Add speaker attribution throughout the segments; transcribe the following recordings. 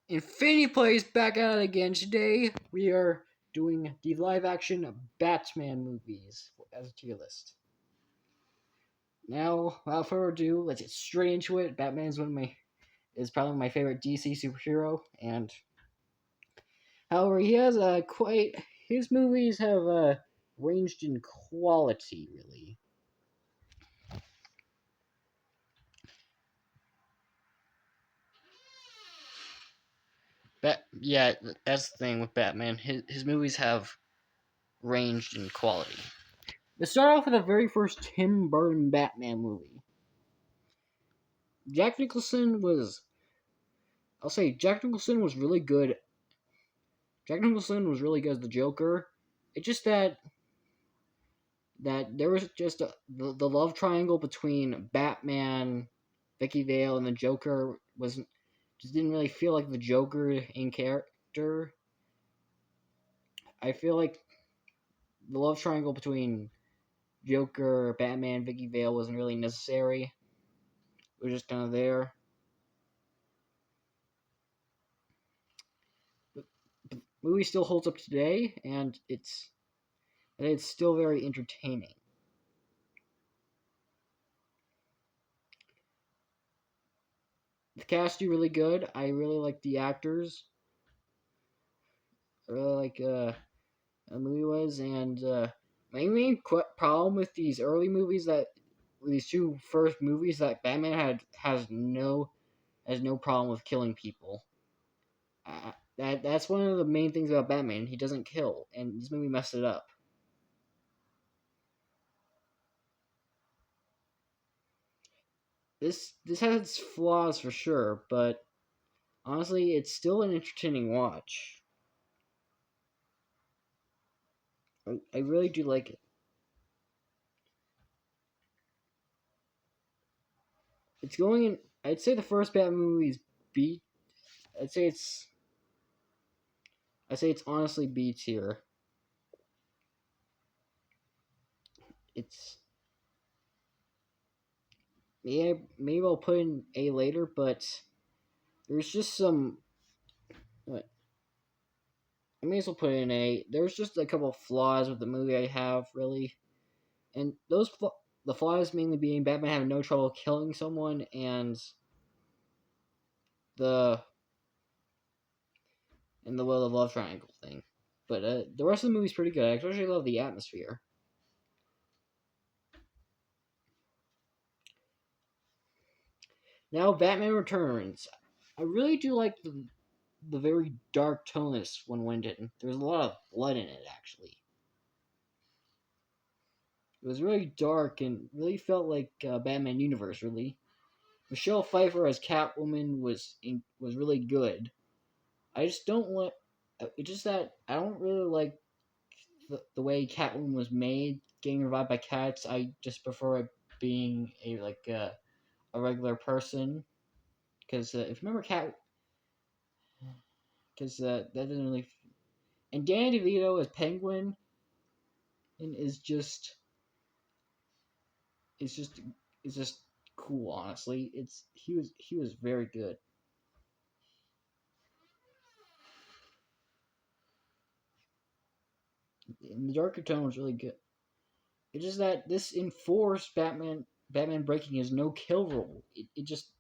Speaker 1: Infinity Plays back at it again. Today we are doing the live action Batman movies as a tier list. Now, without further ado, let's get straight into it. Is probably my favorite DC superhero, and however, he has a quite his movies have ranged in quality really. Yeah, that's the thing with Batman. His movies have ranged in quality. Let's start off with the very first Tim Burton Batman movie. Jack Nicholson was I'll say Jack Nicholson was really good. Jack Nicholson was really good as the Joker. It's just that there was just the love triangle between Batman, Vicky Vale, and the Joker wasn't just didn't really feel like the Joker in character. I feel like the love triangle between Joker, Batman, Vicky Vale wasn't really necessary. It was just kind of there. The movie still holds up today, and it's still very entertaining. The cast do really good. I really like the actors. I really like the movie was, and my main problem with these early movies that these two first movies that Batman has no problem with killing people. That's one of the main things about Batman. He doesn't kill, and this movie messed it up. This has its flaws for sure, but honestly, it's still an entertaining watch. I really do like it. It's going in. I'd say the first Batman movie is B. I'd say it's. I'd say it's honestly B tier. It's maybe I'll put in A later, but there's just some. What I may as well put in A. There's just a couple of flaws with the movie I have really, and the flaws mainly being Batman having no trouble killing someone, and the the love triangle thing. But the rest of the movie's pretty good. I especially love the atmosphere. Now, Batman Returns. I really do like the very dark tone this one went in. There's a lot of blood in it, actually. It was really dark and really felt like Batman Universe. Really, Michelle Pfeiffer as Catwoman was really good. I just don't want. It's just that I don't really like the way Catwoman was made, getting revived by cats. I just prefer it being a regular person. Because if you remember because that doesn't really. And Danny DeVito as Penguin, and is just is just cool. Honestly, it's he was very good. And the darker tone was really good. It's just that this enforced Batman breaking his no kill rule. It just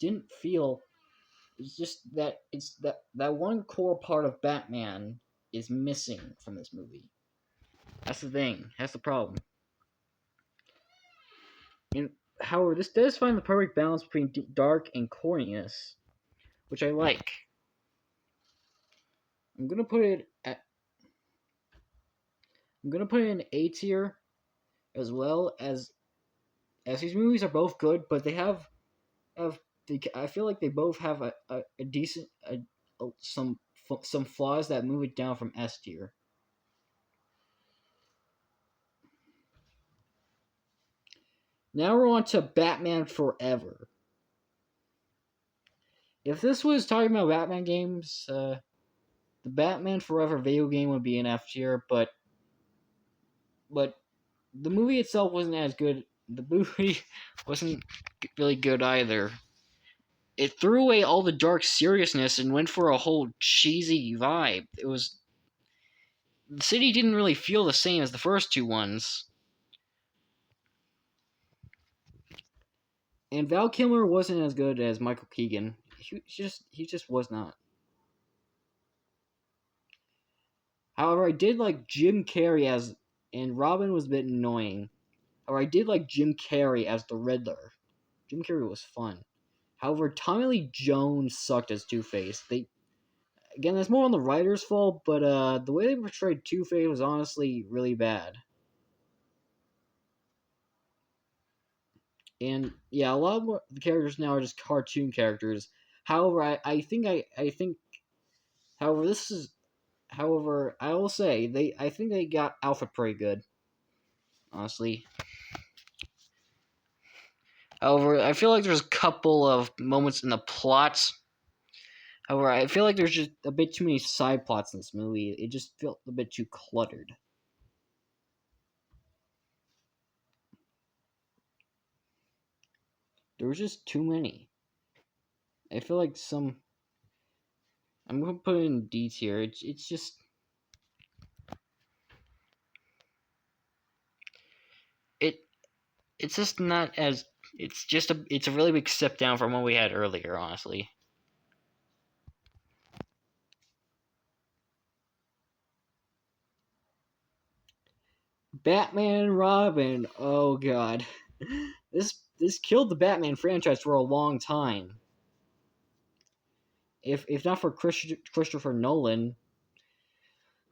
Speaker 1: didn't feel. It's just that that one core part of Batman is missing from this movie. That's the thing. That's the problem. And however, this does find the perfect balance between dark and corniness, which I like. I'm gonna put it at. I'm gonna put it in A tier, as well as these movies are both good, but have I feel like they both have a decent some flaws that move it down from S tier. Now we're on to Batman Forever. If this was talking about Batman games, the Batman Forever video game would be an F tier, but the movie itself wasn't as good. The movie wasn't really good either. it threw away all the dark seriousness and went for a whole cheesy vibe. It was the city didn't really feel the same as the first two ones. And Val Kilmer wasn't as good as Michael Keegan. He just was not. However, I did like Jim Carrey as, and Robin was a bit annoying. Or I did like Jim Carrey as the Riddler. Jim Carrey was fun. However, Tommy Lee Jones sucked as Two Face. They Again, that's more on the writer's fault, but the way they portrayed Two Face was honestly really bad. And yeah, a lot of the characters now are just cartoon characters. However, I think however this is however I will say I think they got Alpha pretty good, honestly. However, I feel like there's a couple of moments in the plots. However, I feel like there's just a bit too many side plots in this movie. It just felt a bit too cluttered. There was just too many. I feel like some. I'm gonna put it in D tier. It's just it it's just not as it's a really big step down from what we had earlier, honestly. Batman and Robin. Oh god. This killed the Batman franchise for a long time. If not for Christopher Nolan,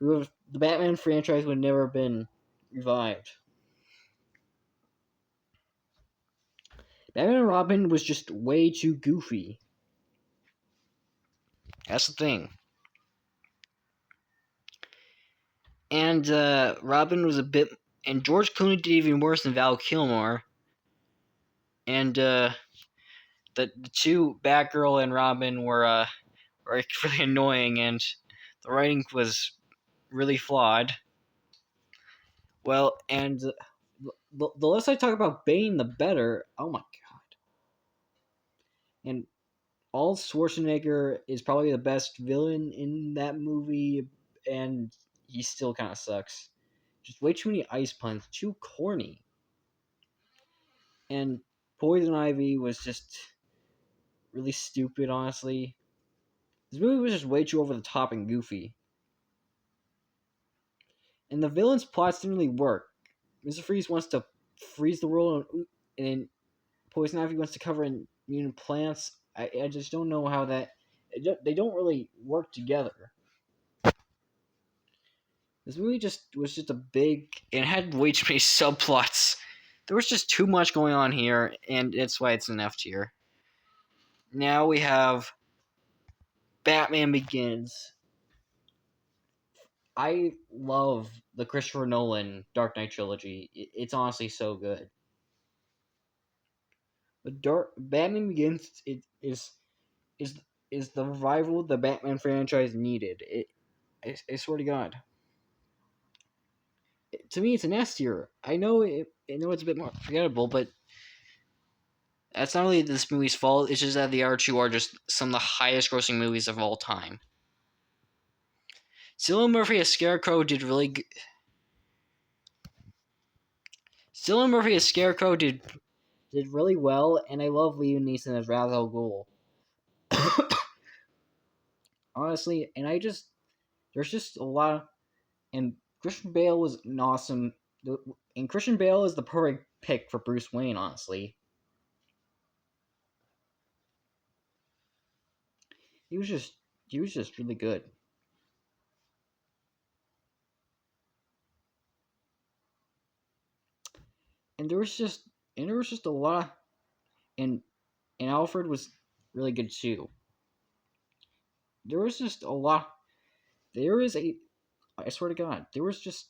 Speaker 1: the Batman franchise would never have been revived. Batman and Robin was just way too goofy. That's the thing. And Robin was a bit, and George Clooney did even worse than Val Kilmer. And the two, Batgirl and Robin, were really annoying, and the writing was really flawed. Well, and the less I talk about Bane, the better. Oh my god! And all Schwarzenegger is probably the best villain in that movie, and he still kind of sucks. Just way too many ice puns, too corny. And Poison Ivy was just really stupid, honestly. This movie was just way too over the top and goofy. And the villain's plots didn't really work. Mr. Freeze wants to freeze the world, and Poison Ivy wants to cover in mutant plants. I just don't know how they don't really work together. This movie just was just a big. It had way too many subplots. There was just too much going on here, and that's why it's an F tier. Now we have Batman Begins. I love the Christopher Nolan Dark Knight trilogy. It's honestly so good. Batman Begins is is the revival the Batman franchise needed. I swear to God. To me, it's an S tier. I know it's a bit more forgettable, but that's not really this movie's fault. It's just that the other two are just some of the highest grossing movies of all time. Cillian Murphy as Scarecrow did really good. Cillian Murphy as Scarecrow did really well, and I love Liam Neeson as Ra's al Ghul. Honestly, and there's just a lot of, and Christian Bale was an awesome, and Christian Bale is the perfect pick for Bruce Wayne, honestly. He was just he was just really good. And there was just a lot, and Alfred was really good too. There was just a lot. There is a I swear to God, there was just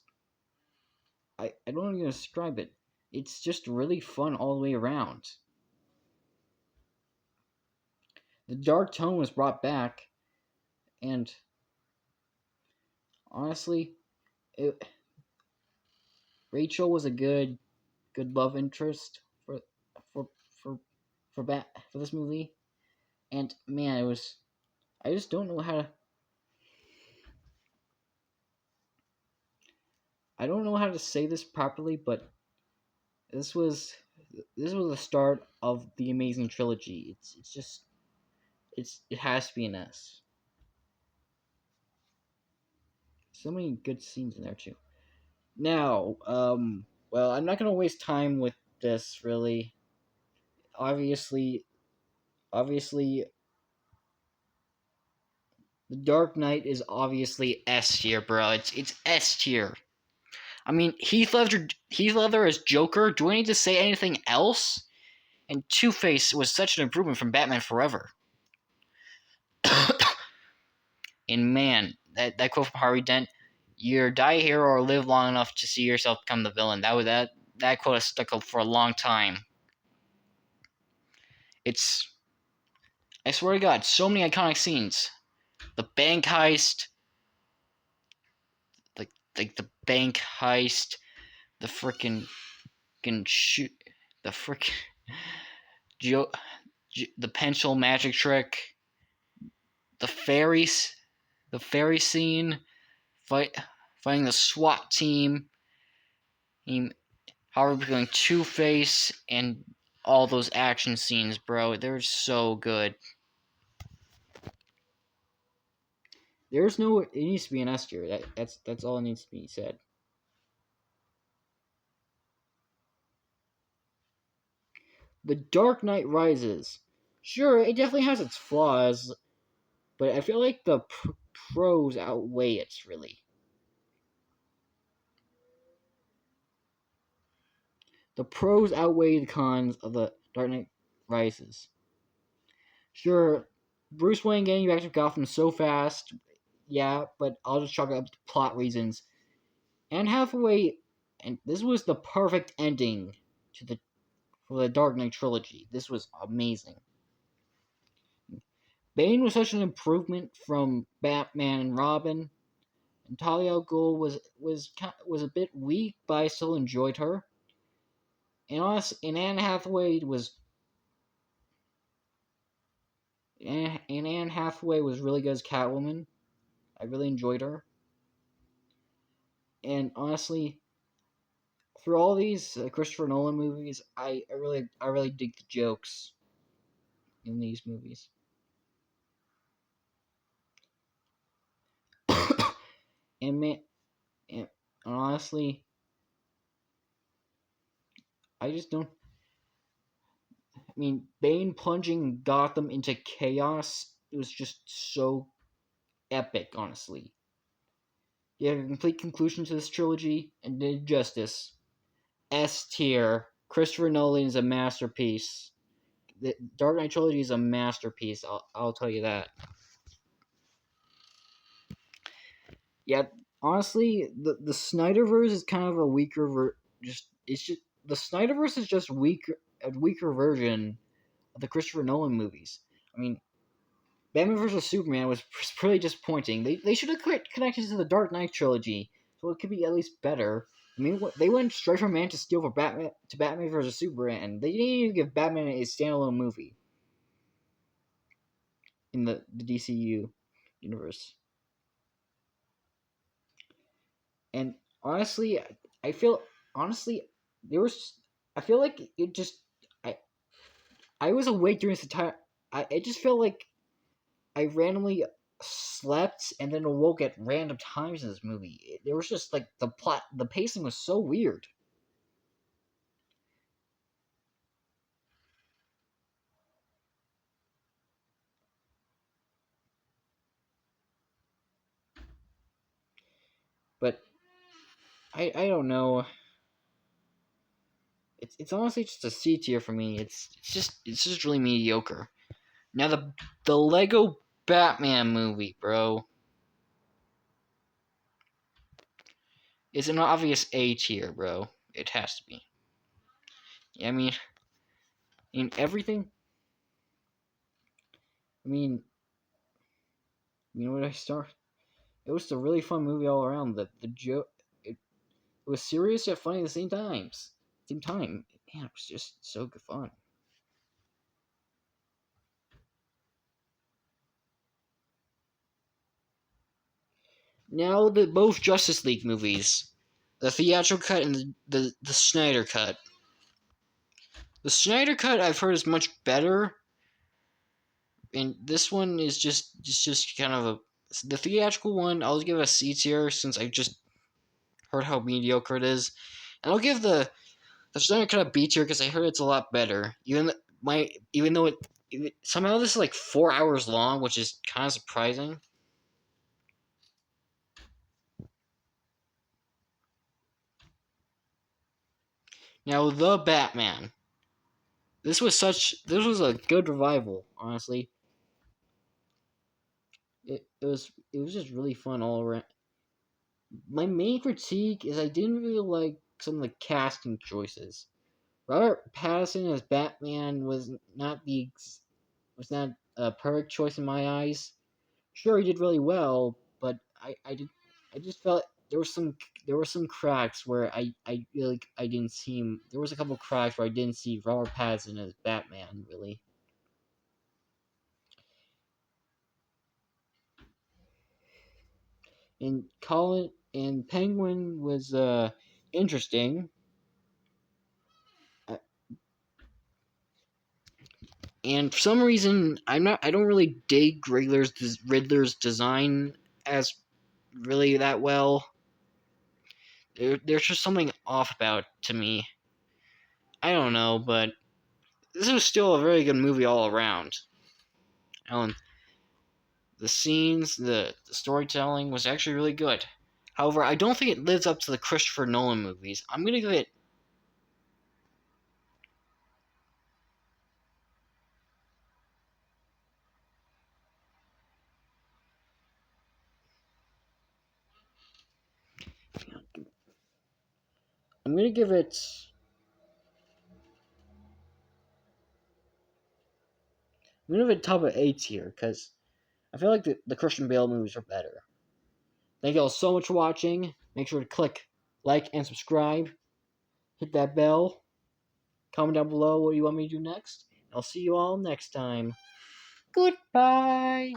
Speaker 1: I don't even describe it. It's just really fun all the way around. The dark tone was brought back, and honestly, it, Rachel was a good love interest for for for for this movie, And man, it was. I just don't know how to. I don't know how to say this properly, but this was this was the start of the amazing trilogy. It's just it has to be an S. So many good scenes in there too. Now, well, I'm not gonna waste time with this really. Obviously, obviously, the Dark Knight is obviously S tier, bro. It's S tier. I mean, Heath Ledger as Joker. Do I need to say anything else? And Two Face was such an improvement from Batman Forever. And man, that quote from Harvey Dent, "You die a hero or live long enough to see yourself become the villain." That quote has stuck up for a long time. It's I swear to God, so many iconic scenes. The bank heist, like the bank heist, the freaking shoot, the freaking Joe, the pencil magic trick, the fairies, the fairy scene, fighting the SWAT team, Harvey becoming Two Face, and all those action scenes, bro. They're so good. There's no. It needs to be an S tier. That's all it needs to be said. The Dark Knight Rises. Sure, it definitely has its flaws, but I feel like the pros outweigh it, really. The pros outweigh the cons of the Dark Knight Rises. Sure, Bruce Wayne getting back to Gotham so fast, yeah, but I'll just chalk it up to plot reasons. And halfway, and this was the perfect ending to the for the Dark Knight trilogy. This was amazing. Bane was such an improvement from Batman and Robin. And Talia al Ghul was a bit weak, but I still enjoyed her. And Anne Hathaway was Anne Hathaway was really good as Catwoman. I really enjoyed her. And honestly, through all these Christopher Nolan movies, I really dig the jokes in these movies. and man, and honestly, I just don't. I mean, Bane plunging Gotham into chaos. It was just so epic, honestly. You have a complete conclusion to this trilogy and did justice. S tier. Christopher Nolan is a masterpiece. The Dark Knight trilogy is a masterpiece. I'll tell you that. Yeah, honestly, the Snyderverse is kind of a weaker just it's just the Snyderverse is just a weaker version of the Christopher Nolan movies. I mean, Batman vs Superman was pretty disappointing. They should have connected to the Dark Knight trilogy, so it could be at least better. I mean, they went straight from Man to Steel for Batman vs Superman, and they didn't even give Batman a standalone movie in the DCU universe. And honestly, I feel honestly there was I feel like it just I I was awake during this entire. I just felt like I randomly slept and then awoke at random times in this movie. There was just like the pacing was so weird. But I don't know. It's honestly just a C tier for me. It's just really mediocre. Now the Lego Batman movie, bro, is an obvious A tier, bro. It has to be. I mean, in everything. I mean, you know what I start? It was a really fun movie all around. The joke, it was serious yet funny at the same times. Same time, man, it was just so good fun. Now the both Justice League movies, the theatrical cut and the Snyder cut. The Snyder cut I've heard is much better, and this one is just kind of a the theatrical one. I'll give it a C tier since I just heard how mediocre it is, and I'll give the Snyder cut a B tier because I heard it's a lot better. Even though somehow this is like 4 hours long, which is kind of surprising. Now the Batman. This was a good revival, honestly. It was just really fun all around. My main critique is I didn't really like some of the casting choices. Robert Pattinson as Batman was not a perfect choice in my eyes. Sure, he did really well, but I just felt there were some cracks where I really I didn't see him. There was a couple cracks where I didn't see Robert Pattinson as Batman really. And Colin and Penguin was interesting. Uh, and for some reason, I don't really dig Riddler's design as really that well. There's just something off about it to me. I don't know, but this was still a very good movie all around. And the scenes, the storytelling was actually really good. However, I don't think it lives up to the Christopher Nolan movies. I'm gonna give it. I'm gonna give it. I'm gonna give it top of A tier because I feel like the Christian Bale movies are better. Thank you all so much for watching. Make sure to click like and subscribe. Hit that bell. Comment down below what you want me to do next. I'll see you all next time. Goodbye.